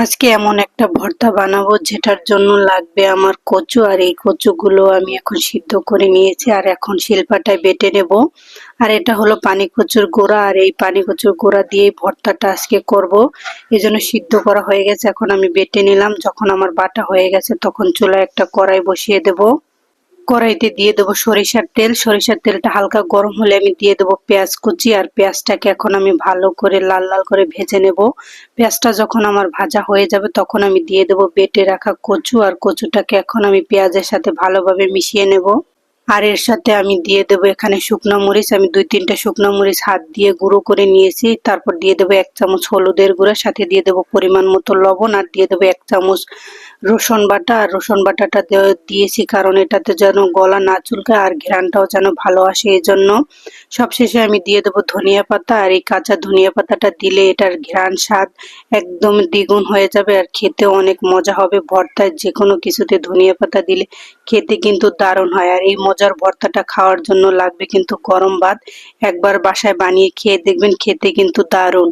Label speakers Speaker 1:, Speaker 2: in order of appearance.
Speaker 1: আজকে এমন একটা ভর্তা বানাবো যেটার জন্য লাগবে আমার কচু, আর এই কচুগুলো আমি এখন সিদ্ধ করে নিয়েছি আর এখন শিলপাটায় বেটে নেব। আর এটা হলো পানি কচুর গুঁড়া, আর এই পানি কচুর গুঁড়া দিয়ে ভর্তাটা আজকে করব। এই জন্য সিদ্ধ করা হয়ে গেছে, এখন আমি বেটে নিলাম। যখন আমার বাটা হয়ে গেছে তখন চুলায় একটা কড়াই বসিয়ে দেব। কড়াইতে দিয়ে দেবো সরিষার তেল। সরিষার তেলটা হালকা গরম হলে আমি দিয়ে দেবো পেঁয়াজ কুচি, আর পেঁয়াজটাকে এখন আমি ভালো করে লাল লাল করে ভেজে নেব। পেঁয়াজটা যখন আমার ভাজা হয়ে যাবে তখন আমি দিয়ে দেবো বেটে রাখা কচু, আর কচুটাকে এখন আমি পেঁয়াজের সাথে ভালোভাবে মিশিয়ে নেব। আর এর সাথে আমি দিয়ে দেবো এখানে শুকনো মরিচ। আমি 2-3টা শুকনো মরিচ হাত দিয়ে গুঁড়ো করে নিয়েছি। তারপর দিয়ে দেবো 1 চামচ হলুদের গুঁড়া, সাথে দিয়ে দেবো পরিমাণ মতো লবণ, আর দিয়ে দেবো 1 চামচ রসুন বাটা। আর রসুন বাটাটা দিয়েছি কারণ এটাতে যেন গলা না চুলকায় আর ঘ্রাণটাও যেন ভালো আসে, এই জন্য। সবশেষে আমি দিয়ে দেবো ধনিয়া পাতা, আর এই কাঁচা ধনিয়া পাতাটা দিলে এটার ঘ্রাণ স্বাদ একদম দ্বিগুণ হয়ে যাবে আর খেতেও অনেক মজা হবে। ভর্তায় যে কোনো কিছুতে ধনিয়া পাতা দিলে খেতে কিন্তু দারুণ হয়। আর এই মজার ভর্তাটা খাওয়ার জন্য লাগবে কিন্তু গরম ভাত। একবার বাসায় বানিয়ে খেয়ে দেখবেন, খেতে কিন্তু দারুণ।